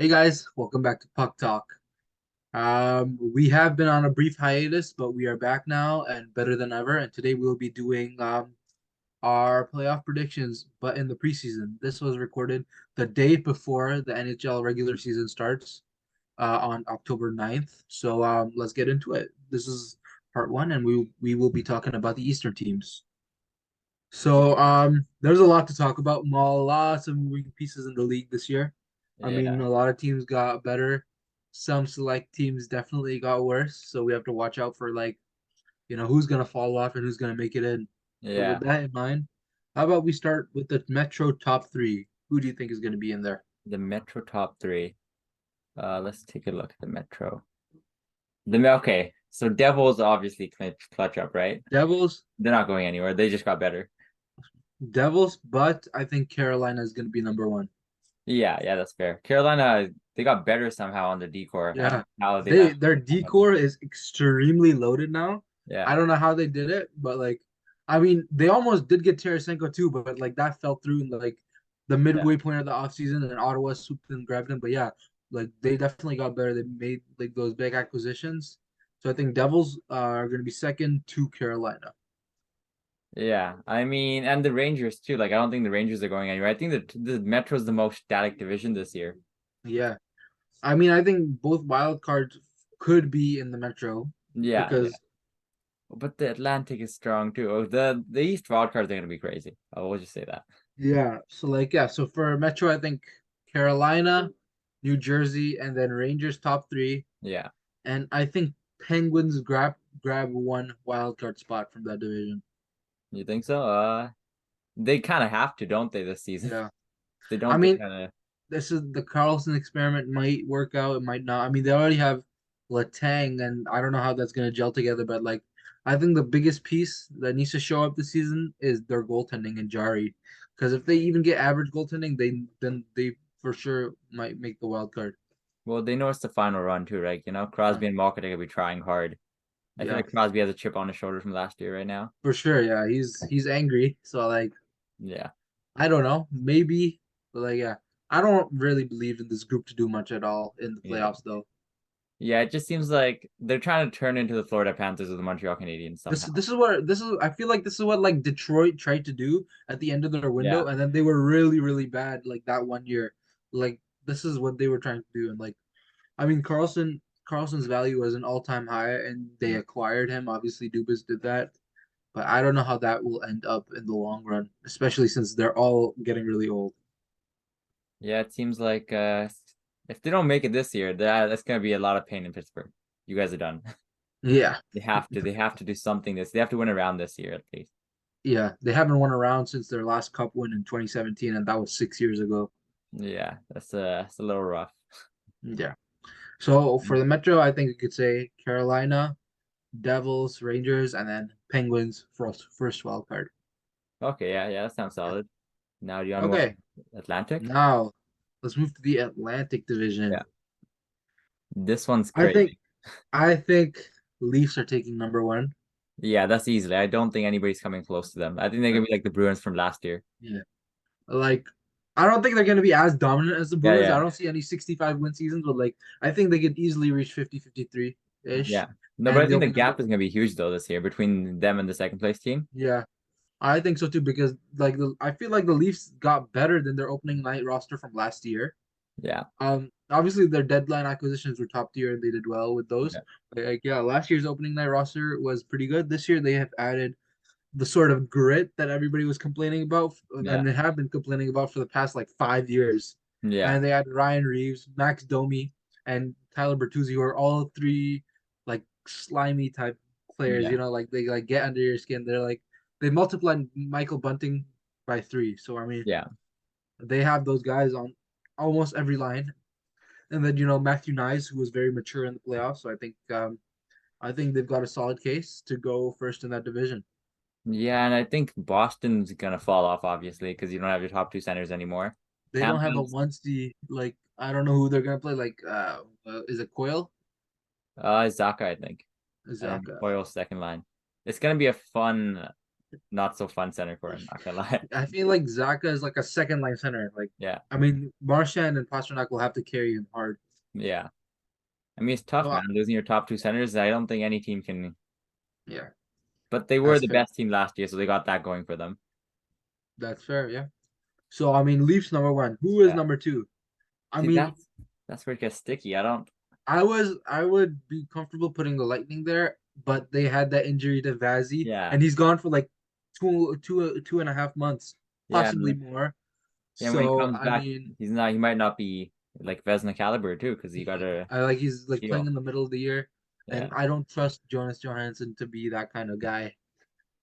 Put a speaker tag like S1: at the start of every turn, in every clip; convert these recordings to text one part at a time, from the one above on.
S1: Hey guys, welcome back to Puck Talk. We have been on a brief hiatus, but we are back now and better than ever. And today we'll be doing our playoff predictions, but in the preseason. This was recorded the day before the NHL regular season starts on October 9th. So let's get into it. This is part one, and we will be talking about the Eastern teams. So there's a lot to talk about. Lots of moving pieces in the league this year. I mean,
S2: Yeah,
S1: a lot of teams got better. Some select teams definitely got worse. So we have to watch out for who's gonna fall off and who's gonna make it in. So with
S2: yeah.
S1: that in mind, how about we start with the Metro top three? Who do you think is gonna be in there?
S2: The Metro top three. Let's take a look at the Metro. Okay, so Devils obviously clutch up, right?
S1: Devils,
S2: They're not going anywhere. They just got better.
S1: Devils, but I think Carolina is gonna be number one.
S2: Yeah, that's fair. Carolina, they got better somehow on the decor. I don't
S1: Yeah.
S2: know how they
S1: They
S2: managed.
S1: their decor is extremely loaded now.
S2: Yeah,
S1: I don't know how they did it, but I mean, they almost did get Tarasenko too, but like that fell through in the
S2: yeah,
S1: midway point of the offseason and Ottawa swooped and grabbed him. But yeah, like they definitely got better. They made like those big acquisitions. So I think Devils are gonna be second to Carolina.
S2: yeah. I mean, and the Rangers too. Like, I don't think the Rangers are going anywhere. I think the Metro's the most static division this year.
S1: Yeah. I mean, I think both wild cards could be in the Metro
S2: Yeah.
S1: because
S2: But the Atlantic is strong too. Oh, the East wildcards are gonna be crazy. I will just say that.
S1: yeah. So so for Metro, I think Carolina, New Jersey, and then Rangers top three.
S2: Yeah.
S1: And I think Penguins grab one wild card spot from that division.
S2: You think so? They kind of have to, don't they, this season?
S1: Yeah.
S2: If they
S1: I
S2: don't, they
S1: mean,
S2: kind of.
S1: this is the Carlson experiment might work out, it might not. I mean, they already have Letang, and I don't know how that's gonna gel together, but I think the biggest piece that needs to show up this season is their goaltending and Jari. Because if they even get average goaltending, then they for sure might make the wild card.
S2: Well, they know it's the final run too, right? You know,
S1: Yeah.
S2: Crosby and Malkin are gonna be trying hard. I feel
S1: Yeah,
S2: like Crosby has a chip on his shoulder from last year right now.
S1: for sure. Yeah, he's angry. So
S2: Yeah,
S1: I don't know. Maybe, but yeah, I don't really believe in this group to do much at all in the
S2: yeah,
S1: playoffs, though.
S2: yeah. It just seems like they're trying to turn into the Florida Panthers of the Montreal Canadiens
S1: This
S2: somehow.
S1: this is what this is. I feel like this is what Detroit tried to do at the end of their window,
S2: Yeah,
S1: and then they were really really bad like that one year. Like this is what they were trying to do, and I mean Carlson's value was an all time high, and they acquired him. Obviously, Dubas did that, but I don't know how that will end up in the long run, especially since they're all getting really old.
S2: yeah. It seems like if they don't make it this year, that's gonna be a lot of pain in Pittsburgh. You guys are done.
S1: Yeah,
S2: They have to do something they have to win around this year at least.
S1: Yeah, they haven't won around since their last cup win in 2017, and that was 6 years ago.
S2: Yeah, that's a little rough.
S1: Yeah. So for the Metro, I think you could say Carolina, Devils, Rangers, and then Penguins first wild card.
S2: Okay, yeah, that sounds
S1: Yeah.
S2: solid. Now do you want to move
S1: Okay,
S2: on Atlantic?
S1: now let's move to the Atlantic Division.
S2: Yeah. This one's
S1: I think
S2: crazy.
S1: I think Leafs are taking number one.
S2: Yeah, that's easily. I don't think anybody's coming close to them. I think they're
S1: Yeah.
S2: gonna be like the Bruins from last year.
S1: Yeah. Like I don't think they're going to be as dominant as the
S2: Yeah,
S1: Bruins. I
S2: yeah,
S1: don't see any 65 win seasons, but I think they could easily reach 50, 53 ish,
S2: yeah. No, but I
S1: and
S2: think
S1: they'll
S2: the
S1: be number
S2: gap is gonna be huge though this year between them and the second place team.
S1: yeah. I think so too because I feel like the Leafs got better than their opening night roster from last year.
S2: Yeah,
S1: Obviously their deadline acquisitions were top tier and they did well with those.
S2: yeah,
S1: Yeah, last year's opening night roster was pretty good. This year they have added the sort of grit that everybody was complaining about
S2: yeah,
S1: and they have been complaining about for the past 5 years.
S2: yeah,
S1: And they had Ryan Reeves, Max Domi, and Tyler Bertuzzi, who are all three slimy type players.
S2: yeah,
S1: They get under your skin. They multiplied Michael Bunting by three. So I mean,
S2: yeah.
S1: they have those guys on almost every line. And then Matthew Nyes, who was very mature in the playoffs. So I think they've got a solid case to go first in that division.
S2: Yeah, and I think Boston's gonna fall off obviously because you don't have your top two centers anymore.
S1: They don't have a
S2: Tampa's
S1: 1C. I don't know who they're gonna play. Is it Coyle?
S2: Zaka, I think. And
S1: Zaka.
S2: Hoyle's second line. It's gonna be a fun. not so fun center for him. Not gonna lie.
S1: I feel like Zaka is like a second line center. Like,
S2: Yeah,
S1: I mean, Marchand and Pasternak will have to carry him hard.
S2: yeah. I mean, it's tough,
S1: So,
S2: man. Losing your top two centers, I don't think any team can.
S1: yeah,
S2: But they were
S1: that's
S2: the
S1: fair.
S2: best team last year, so they got that going for them.
S1: That's fair. Yeah. So I mean, Leafs number one. Who is
S2: Yeah.
S1: number two? I
S2: See,
S1: mean,
S2: that's where it gets sticky. I don't.
S1: I would be comfortable putting the Lightning there, but they had that injury to Vazzy,
S2: Yeah,
S1: and he's gone for like 2.5 months,
S2: yeah,
S1: possibly more.
S2: and when he
S1: So
S2: comes
S1: I
S2: back,
S1: mean,
S2: he's not. He might not be like Vesna caliber too, because he got a
S1: I like he's like playing
S2: deal.
S1: in the middle of the year,
S2: Yeah,
S1: and I don't trust Jonas Johansson to be that kind of guy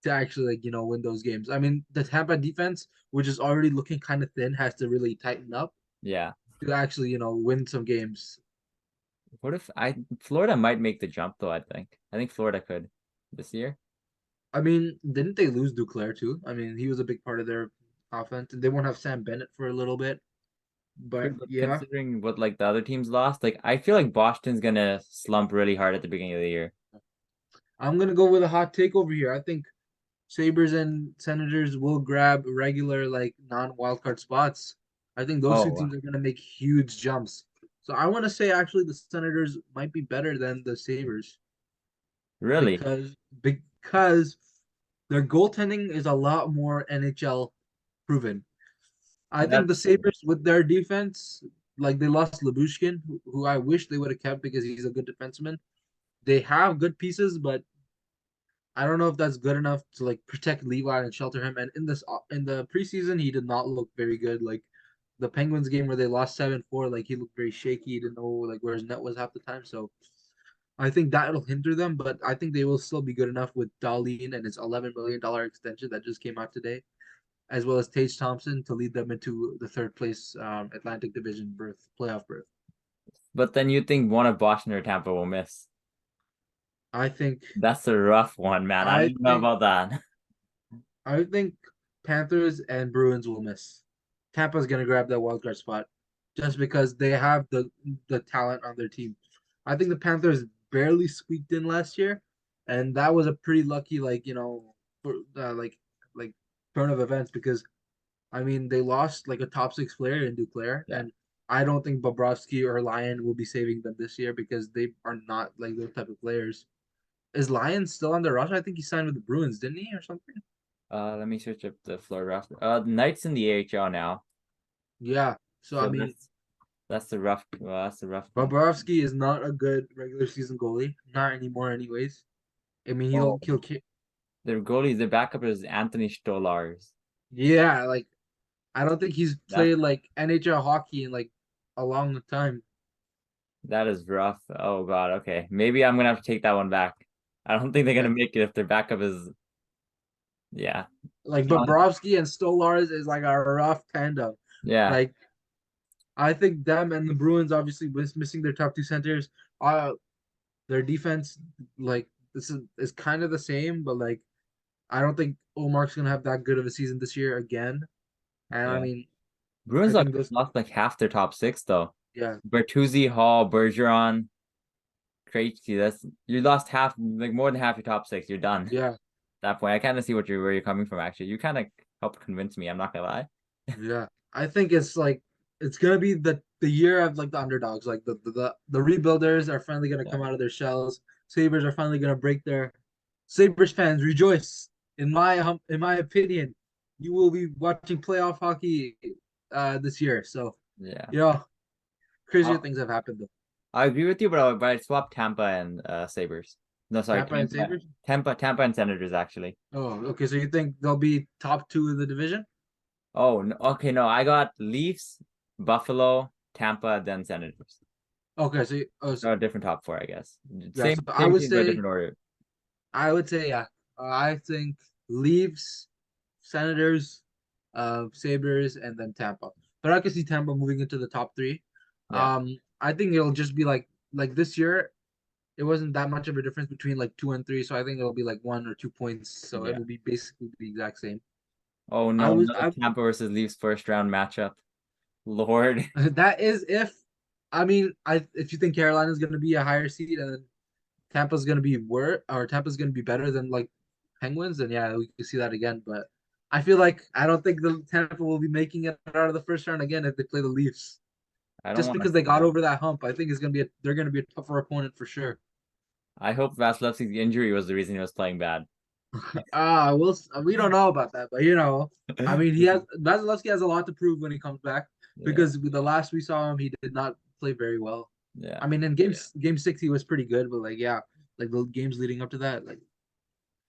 S1: to actually like win those games. I mean, the Tampa defense, which is already looking kind of thin, has to really tighten up
S2: yeah.
S1: to actually win some games.
S2: What if Florida might make the jump though? I think Florida could this year.
S1: I mean, didn't they lose Duclair too? I mean, he was a big part of their offense, and they won't have Sam Bennett for a little bit.
S2: True,
S1: But
S2: but
S1: yeah,
S2: considering what like the other teams lost, like I feel like Boston's gonna slump really hard at the beginning of the year.
S1: I'm gonna go with a hot take over here. I think Sabres and Senators will grab regular like non-wildcard spots. I think those two
S2: Oh,
S1: teams are gonna make huge jumps. So I want to say actually the Senators might be better than the Sabres
S2: really?
S1: because their goaltending is a lot more NHL proven. I think
S2: That's
S1: the Sabres with their defense, like they lost Labushkin, who I wish they would have kept because he's a good defenseman. They have good pieces, but I don't know if that's good enough to like protect Levi and shelter him. And in the preseason, he did not look very good. Like the Penguins game where they lost 7-4, like he looked very shaky. He didn't know like where his net was half the time. So I think that'll hinder them, but I think they will still be good enough with Darlene and his $11 million extension that just came out today, as well as Tage Thompson to lead them into the third place Atlantic Division playoff berth.
S2: But then you think one of Boston or Tampa will miss.
S1: I think
S2: That's a rough one, man. I
S1: I
S2: don't know
S1: think
S2: about that.
S1: I think Panthers and Bruins will miss. Tampa's gonna grab that wild card spot just because they have the talent on their team. I think the Panthers barely squeaked in last year, and that was a pretty lucky for, like turn of events because I mean they lost like a top six player in Duclair,
S2: Yeah.
S1: and I don't think Bobrovsky or Lyon will be saving them this year because they are not like those type of players. Is Lyon still on the roster? I think he signed with the Bruins, didn't he, or something?
S2: Let me search up the Florida roster. The Knights in the AHL now.
S1: Yeah. So I
S2: So
S1: mean,
S2: that's the rough. Well, that's the rough thing.
S1: Bobrovsky is not a good regular season goalie, not anymore, anyways. I mean,
S2: Oh,
S1: he'll
S2: their goalie, their backup is Anthony Stolars.
S1: yeah. Like I don't think he's
S2: That
S1: played like NHL hockey in like a long time.
S2: that is rough. Oh God. Okay, maybe I'm gonna have to take that one back. I don't think they're gonna
S1: Yeah.
S2: make it if their backup is. Yeah.
S1: Like Bobrovsky and Stolars is like a rough tandem.
S2: Yeah.
S1: Like I think them and the Bruins obviously was missing their top two centers. Uh, their defense like this is kind of the same, but like I don't think Omark's gonna have that good of a season this year again. And I
S2: Yeah.
S1: mean, I
S2: Bruins like
S1: think those
S2: lost like half their top six though.
S1: yeah
S2: Bertuzzi, Hall, Bergeron, Krejci. That's you lost half, like more than half your top six. You're done. At
S1: yeah
S2: that point, I kind of see where you're coming from. Actually, you kind of helped convince me. I'm not gonna lie.
S1: yeah. I think it's like it's gonna be the year of like the underdogs. Like the rebuilders are finally gonna
S2: Yeah.
S1: come out of their shells. Sabres are finally gonna break their Sabres fans rejoice. In my opinion, you will be watching playoff hockey this year. So
S2: Yeah.
S1: you know crazier
S2: I'll,
S1: things have happened though.
S2: I agree with you, but I'd swap Tampa and Sabres. No, sorry,
S1: Tampa and Sabres.
S2: Tampa and Senators actually.
S1: Oh, okay. So you think they'll be top two of the division?
S2: Oh, no, okay, no, I got Leafs, Buffalo, Tampa, then Senators.
S1: Okay,
S2: No, different top four, I guess.
S1: yeah. So
S2: Same team, but different order.
S1: I would say yeah. I think Leafs, Senators, Sabres, and then Tampa. But I could see Tampa moving into the top three.
S2: Yeah,
S1: I think it'll just be like this year. It wasn't that much of a difference between like two and three, so I think it'll be like 1 or 2 points. So
S2: yeah.
S1: it'll be basically the exact same.
S2: Oh
S1: I
S2: no,
S1: was
S2: another
S1: I
S2: Tampa versus Leafs first round matchup. Lord.
S1: that is if I mean I if you think Carolina's gonna be a higher seed and then Tampa's gonna be worse or Tampa's gonna be better than like Penguins, and yeah, we can see that again. But I don't think the Tampa will be making it out of the first round again if they play the Leafs.
S2: I don't
S1: Just
S2: want to
S1: because they
S2: see
S1: got
S2: that.
S1: over that hump, I think they're gonna be a tougher opponent for sure.
S2: I hope Vasilevsky's injury was the reason he was playing bad.
S1: We don't know about that, but I mean, Vasilevsky has a lot to prove when he comes back
S2: Yeah,
S1: because with the last we saw him, he did not play very well.
S2: yeah.
S1: I mean, in game 6 he was pretty good, but like the games leading up to that, like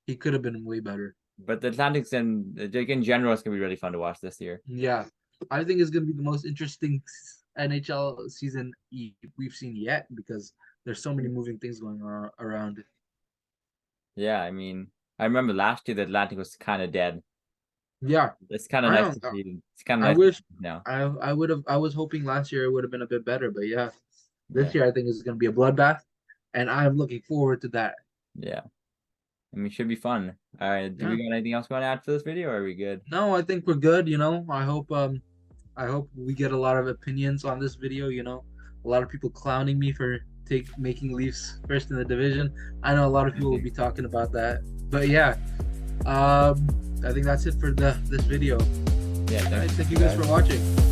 S1: he could have been way better.
S2: But the Atlantics and in general is gonna be really fun to watch this year.
S1: Yeah, I think it's gonna be the most interesting NHL season we've seen yet because there's so many moving things going on around.
S2: Yeah, I mean, I remember last year the Atlantic was kind of dead.
S1: Yeah,
S2: It's kind of
S1: I
S2: nice
S1: don't.
S2: to see. It's kind of
S1: I
S2: nice to
S1: wish
S2: see now.
S1: I was hoping last year it would have been a bit better, but yeah,
S2: Yeah,
S1: this year I think is gonna be a bloodbath, and I'm looking forward to that.
S2: yeah. I mean, it should be fun. All right, do we
S1: Yeah.
S2: got anything else going to add for this video, or are we good?
S1: No, I think we're good. I hope we get a lot of opinions on this video. A lot of people clowning me for making Leafs first in the division. I know a lot of people will be talking about that, but yeah, I think that's it for this video.
S2: Yeah,
S1: All right,
S2: thanks.
S1: thank you guys for watching.